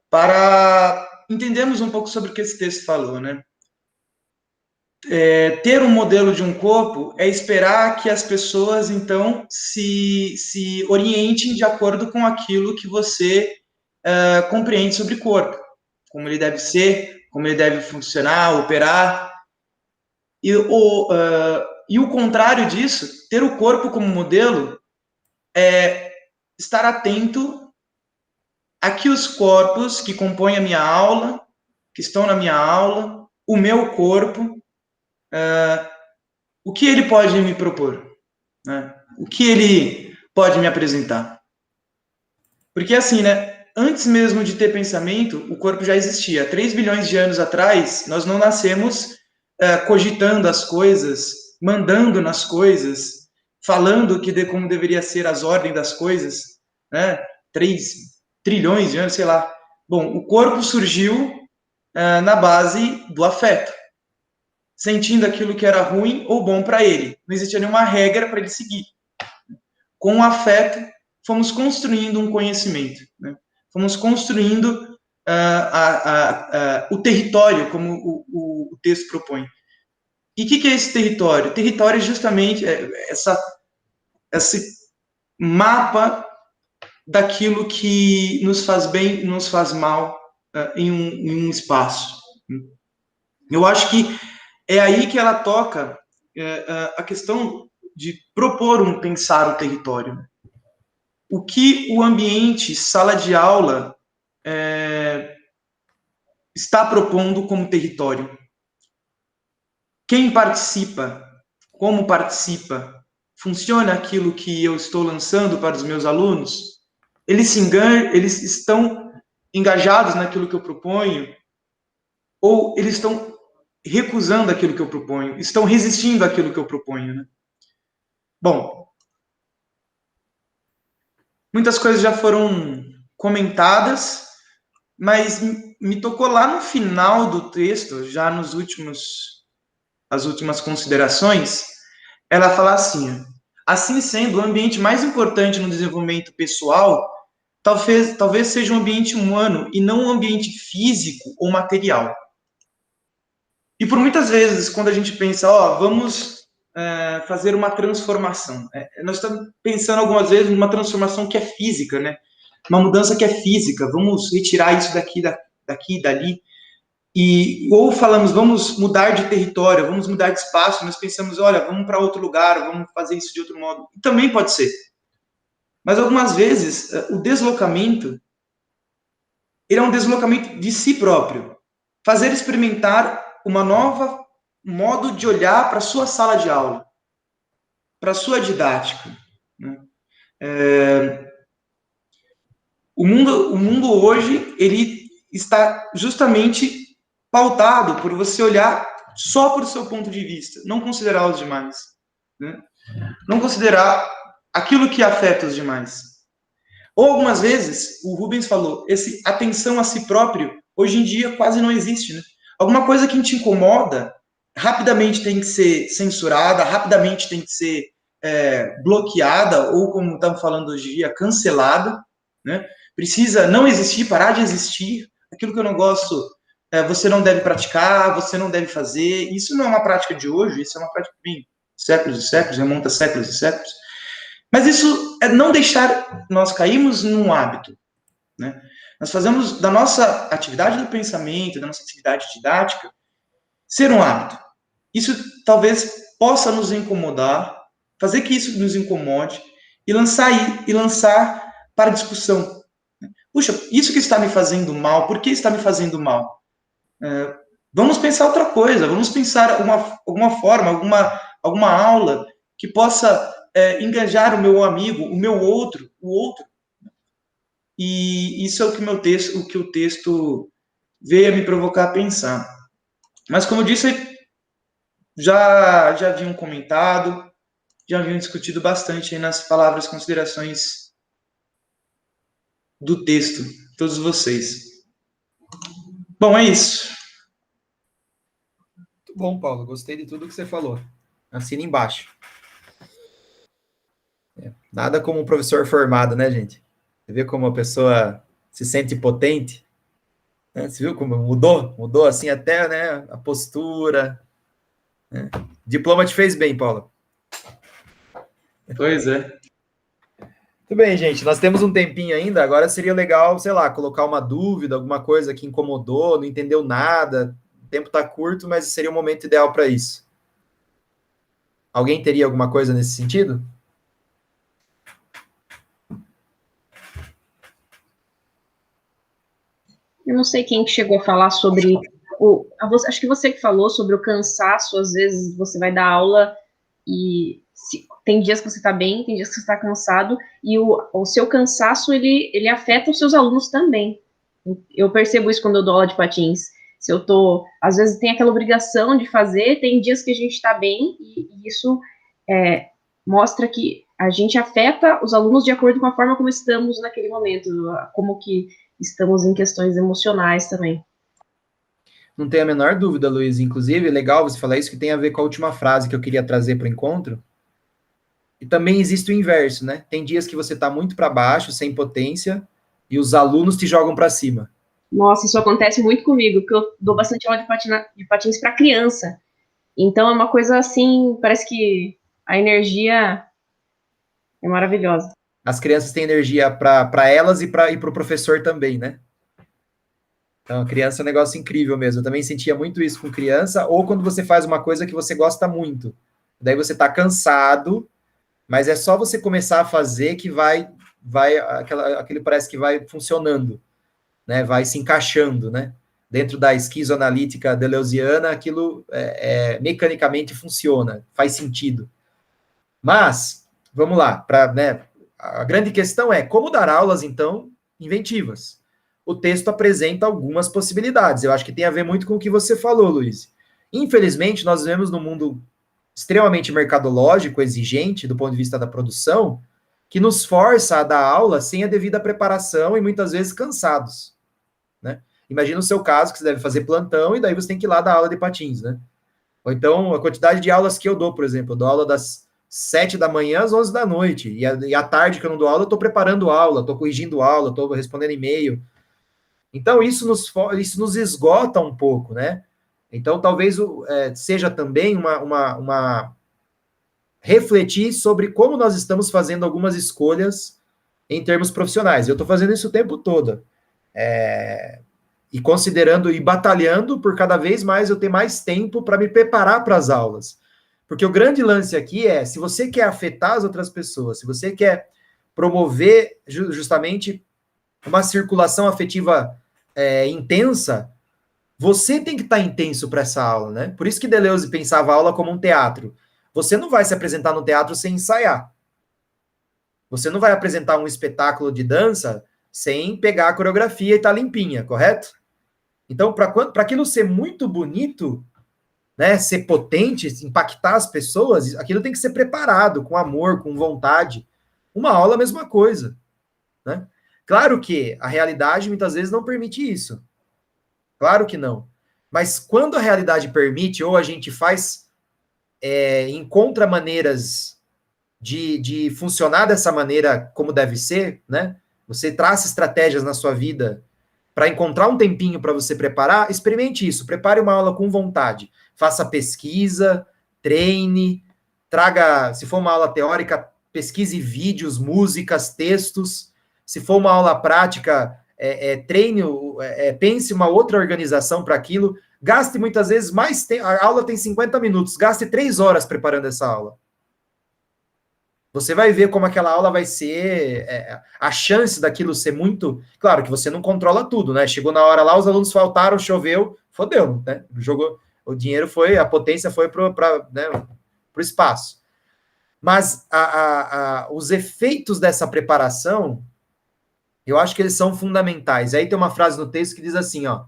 para entendermos um pouco sobre o que esse texto falou, né? Ter um modelo de um corpo é esperar que as pessoas, então, se orientem de acordo com aquilo que você compreende sobre corpo, como ele deve ser, como ele deve funcionar, operar. E o contrário disso, ter o corpo como modelo, é estar atento a que os corpos que compõem a minha aula, que estão na minha aula, o meu corpo, o que ele pode me propor, né? O que ele pode me apresentar. Porque assim, né, antes mesmo de ter pensamento, o corpo já existia. 3 bilhões de anos atrás, nós não nascemos cogitando as coisas, mandando nas coisas, falando como deveria ser as ordens das coisas, né? 3 trilhões de anos, sei lá. Bom, o corpo surgiu na base do afeto, sentindo aquilo que era ruim ou bom para ele. Não existia nenhuma regra para ele seguir. Com o afeto, fomos construindo um conhecimento, né? Fomos construindo o território, como o texto propõe. E o que é esse território? Território é justamente esse mapa daquilo que nos faz bem e nos faz mal em um espaço. Eu acho que é aí que ela toca a questão de propor pensar o território. O que o ambiente, sala de aula, está propondo como território? Quem participa? Como participa? Funciona aquilo que eu estou lançando para os meus alunos? Eles estão engajados naquilo que eu proponho? Ou eles estão recusando aquilo que eu proponho? Estão resistindo àquilo que eu proponho, né? Bom, muitas coisas já foram comentadas, mas me tocou lá no final do texto, já as últimas considerações, ela fala assim sendo, o ambiente mais importante no desenvolvimento pessoal talvez seja um ambiente humano e não um ambiente físico ou material. E por muitas vezes, quando a gente pensa, vamos fazer uma transformação, nós estamos pensando algumas vezes numa transformação que é física, né? Uma mudança que é física, vamos retirar isso daqui e dali, ou falamos, vamos mudar de território, vamos mudar de espaço, nós pensamos, olha, vamos para outro lugar, vamos fazer isso de outro modo. E também pode ser. Mas algumas vezes, o deslocamento, ele é um deslocamento de si próprio. Fazer experimentar uma nova modo de olhar para a sua sala de aula, para a sua didática, né? O mundo hoje, ele está justamente pautado por você olhar só por seu ponto de vista, não considerar os demais, né? Não considerar aquilo que afeta os demais. Ou algumas vezes, o Rubens falou, essa atenção a si próprio, hoje em dia quase não existe, né? Alguma coisa que te incomoda, rapidamente tem que ser censurada, rapidamente tem que ser bloqueada, ou como estamos falando hoje em dia, cancelada, né? Precisa não existir, parar de existir. Aquilo que eu não gosto, você não deve praticar, você não deve fazer. Isso não é uma prática de hoje, isso é uma prática que vem séculos e séculos, remonta séculos e séculos. Mas isso é não deixar, nós caímos num hábito, né? Nós fazemos da nossa atividade do pensamento, da nossa atividade didática, ser um hábito. Isso talvez possa nos incomodar, fazer que isso nos incomode e lançar para discussão. Puxa, isso que está me fazendo mal, por que está me fazendo mal? Vamos pensar outra coisa, vamos pensar alguma forma, alguma aula que possa engajar o meu amigo, o outro. E isso é o que o texto veio a me provocar a pensar. Mas, como eu disse, já haviam comentado, já haviam discutido bastante aí nas palavras, considerações do texto, todos vocês. Bom, é isso. Muito bom, Paulo. Gostei de tudo que você falou. Assina embaixo. Nada como um professor formado, né, gente? Você vê como a pessoa se sente potente? Né? Você viu como mudou? Mudou assim até, né, a postura. Né? Diploma te fez bem, Paulo. Pois é. Muito bem, gente. Nós temos um tempinho ainda. Agora seria legal, sei lá, colocar uma dúvida, alguma coisa que incomodou, não entendeu nada. O tempo está curto, mas seria o momento ideal para isso. Alguém teria alguma coisa nesse sentido? Eu não sei quem que chegou a falar sobre acho que você que falou sobre o cansaço. Às vezes você vai dar aula e tem dias que você está bem, tem dias que você está cansado, e o seu cansaço, ele afeta os seus alunos também. Eu percebo isso quando eu dou aula de patins. Se eu tô, às vezes tem aquela obrigação de fazer, tem dias que a gente está bem, e isso mostra que a gente afeta os alunos de acordo com a forma como estamos naquele momento, como que estamos em questões emocionais também. Não tenho a menor dúvida, Luiz. Inclusive, é legal você falar isso, que tem a ver com a última frase que eu queria trazer para o encontro. E também existe o inverso, né? Tem dias que você está muito para baixo, sem potência, e os alunos te jogam para cima. Nossa, isso acontece muito comigo, porque eu dou bastante aula de patins para criança. Então é uma coisa assim, parece que a energia é maravilhosa. As crianças têm energia para elas e para o professor também, né? Então, a criança é um negócio incrível mesmo. Eu também sentia muito isso com criança, ou quando você faz uma coisa que você gosta muito. Daí você está cansado, mas é só você começar a fazer que aquele parece que vai funcionando, né? Vai se encaixando, né? Dentro da esquizoanalítica deleuziana, aquilo mecanicamente funciona, faz sentido. Mas, vamos lá, né, a grande questão é como dar aulas, então, inventivas. O texto apresenta algumas possibilidades. Eu acho que tem a ver muito com o que você falou, Luiz. Infelizmente, nós vivemos num mundo extremamente mercadológico, exigente do ponto de vista da produção, que nos força a dar aula sem a devida preparação e muitas vezes cansados, né? Imagina o seu caso, que você deve fazer plantão e daí você tem que ir lá dar aula de patins, né? Ou então, a quantidade de aulas que eu dou, por exemplo, eu dou aula das 7 da manhã às 11 da noite, e à tarde que eu não dou aula, eu estou preparando aula, estou corrigindo aula, estou respondendo e-mail. Então, isso nos esgota um pouco, né? Então, talvez seja também uma refletir sobre como nós estamos fazendo algumas escolhas em termos profissionais. Eu estou fazendo isso o tempo todo. E considerando e batalhando por cada vez mais eu ter mais tempo para me preparar para as aulas. Porque o grande lance aqui é, se você quer afetar as outras pessoas, se você quer promover justamente uma circulação afetiva intensa, você tem que estar intenso para essa aula, né? Por isso que Deleuze pensava a aula como um teatro. Você não vai se apresentar no teatro sem ensaiar. Você não vai apresentar um espetáculo de dança sem pegar a coreografia e estar limpinha, correto? Então, para aquilo ser muito bonito, né, ser potente, impactar as pessoas, aquilo tem que ser preparado, com amor, com vontade. Uma aula, a mesma coisa, né? Claro que a realidade muitas vezes não permite isso. Claro que não. Mas quando a realidade permite, ou a gente encontra maneiras de funcionar dessa maneira como deve ser, né? Você traça estratégias na sua vida para encontrar um tempinho para você preparar, experimente isso, prepare uma aula com vontade. Faça pesquisa, treine, traga, se for uma aula teórica, pesquise vídeos, músicas, textos. Se for uma aula prática, treine, pense uma outra organização para aquilo. Gaste muitas vezes mais tempo. A aula tem 50 minutos, gaste 3 horas preparando essa aula. Você vai ver como aquela aula vai ser, a chance daquilo ser muito... Claro que você não controla tudo, né? Chegou na hora lá, os alunos faltaram, choveu, fodeu, né? O dinheiro foi, a potência foi para o espaço. Mas os efeitos dessa preparação, eu acho que eles são fundamentais. Aí tem uma frase no texto que diz assim, ó,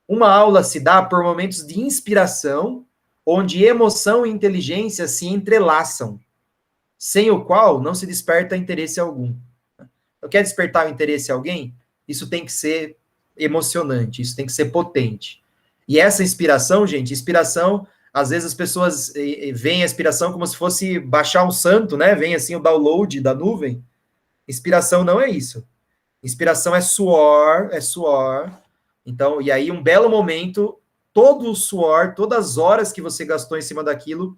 uma aula se dá por momentos de inspiração, onde emoção e inteligência se entrelaçam, sem o qual não se desperta interesse algum. Eu quero despertar o interesse em alguém? Isso tem que ser emocionante, isso tem que ser potente. E essa inspiração, gente, às vezes as pessoas veem a inspiração como se fosse baixar um santo, né? Vem assim o download da nuvem. Inspiração não é isso. Inspiração é suor. Então, e aí um belo momento, todo o suor, todas as horas que você gastou em cima daquilo,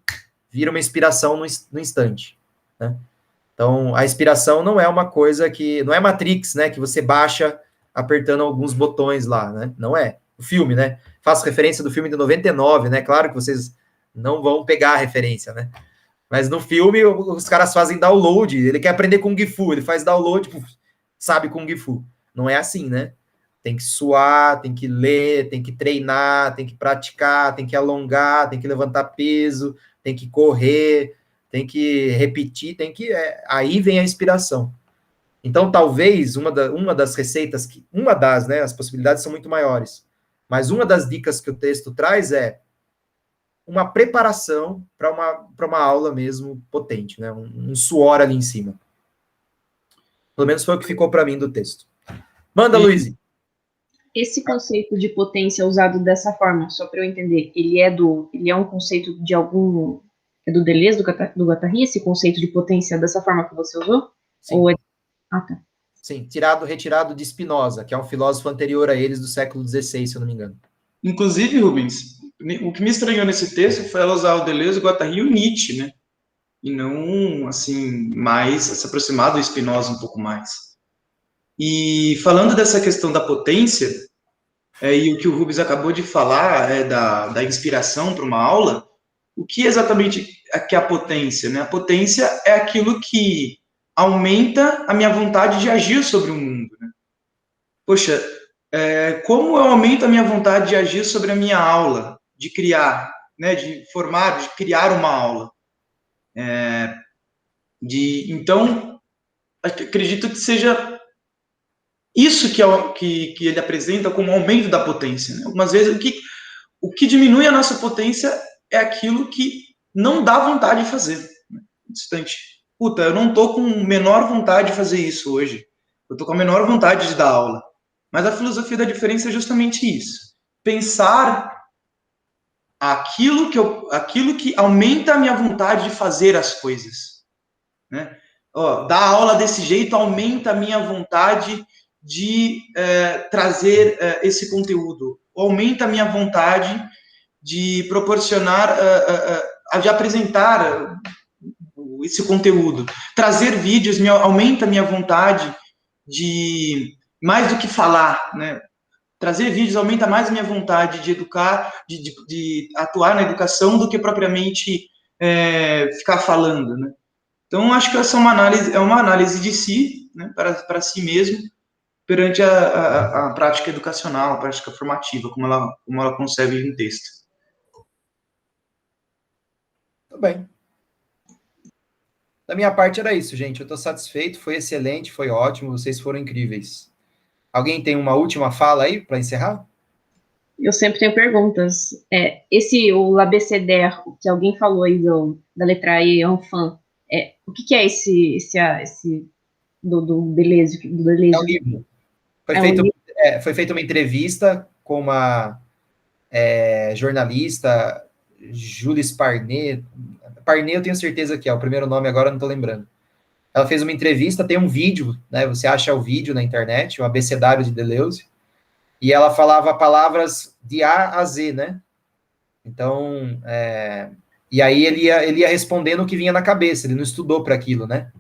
vira uma inspiração no instante, né? Então, a inspiração não é uma coisa que... Não é Matrix, né? Que você baixa apertando alguns botões lá, né? Não é. O filme, né? Faço referência do filme de 99, né? Claro que vocês não vão pegar a referência, né? Mas no filme, os caras fazem download. Ele quer aprender Kung Fu, ele faz download, sabe Kung Fu. Não é assim, né? Tem que suar, tem que ler, tem que treinar, tem que praticar, tem que alongar, tem que levantar peso, tem que correr, tem que repetir, aí vem a inspiração. Então, talvez, uma das receitas, né, as possibilidades são muito maiores, mas uma das dicas que o texto traz é uma preparação para uma aula mesmo potente, né, um suor ali em cima. Pelo menos foi o que ficou para mim do texto. Manda, Luiz. Esse conceito de potência usado dessa forma, só para eu entender, ele é um conceito de algum... É do Deleuze, do Guattari, esse conceito de potência dessa forma que você usou? Sim. Ou é... Ah, tá. Sim, retirado de Spinoza, que é um filósofo anterior a eles do século XVI, se eu não me engano. Inclusive, Rubens, o que me estranhou nesse texto foi ela usar o Deleuze, o Guattari e o Nietzsche, né? E não, assim, mais se aproximar do Spinoza um pouco mais. E falando dessa questão da potência, e o que o Rubens acabou de falar, da inspiração para uma aula, o que exatamente é a potência, né? A potência é aquilo que aumenta a minha vontade de agir sobre o mundo, né? Poxa, como eu aumento a minha vontade de agir sobre a minha aula, de criar, né? De criar uma aula. Então, acredito que seja isso que ele apresenta como aumento da potência, né? Algumas vezes, o que diminui a nossa potência é aquilo que não dá vontade de fazer. Instante. Puta, eu não tô com menor vontade de fazer isso hoje. Eu tô com a menor vontade de dar aula. Mas a filosofia da diferença é justamente isso. Pensar aquilo que aumenta a minha vontade de fazer as coisas. Né? Dar aula desse jeito aumenta a minha vontade de trazer esse conteúdo. Aumenta a minha vontade de proporcionar, de apresentar esse conteúdo. Trazer vídeos aumenta a minha vontade de, mais do que falar, né? Trazer vídeos aumenta mais a minha vontade de educar, de atuar na educação do que propriamente ficar falando, né? Então, acho que essa é uma análise de si, né, para si mesmo, perante a prática educacional, a prática formativa, como ela concebe em texto. Tudo bem. Da minha parte era isso, gente. Eu estou satisfeito, foi excelente, foi ótimo, vocês foram incríveis. Alguém tem uma última fala aí para encerrar? Eu sempre tenho perguntas. O l'abécédaire, que alguém falou aí da letra E, enfant, o que é esse do Deleuze? É um livro. Foi feita uma entrevista com uma jornalista, Jules Parnet. Parnet eu tenho certeza que é, o primeiro nome agora eu não estou lembrando. Ela fez uma entrevista, tem um vídeo, né? Você acha o vídeo na internet, o abecedário de Deleuze, e ela falava palavras de A a Z, né? Então, e aí ele ia respondendo o que vinha na cabeça, ele não estudou para aquilo, né?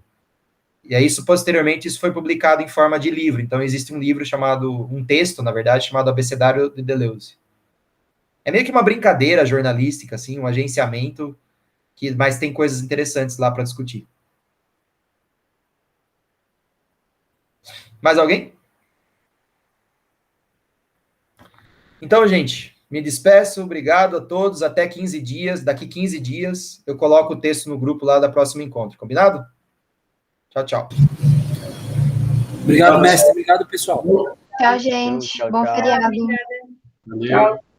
E aí, posteriormente, isso foi publicado em forma de livro. Então, existe um texto, na verdade, chamado Abecedário de Deleuze. É meio que uma brincadeira jornalística, assim, um agenciamento, mas tem coisas interessantes lá para discutir. Mais alguém? Então, gente, me despeço, obrigado a todos, até 15 dias. Daqui 15 dias, eu coloco o texto no grupo lá da próxima encontro, combinado? Tchau, tchau. Obrigado, mestre. Obrigado, pessoal. Tchau, gente. Bom feriado. Valeu.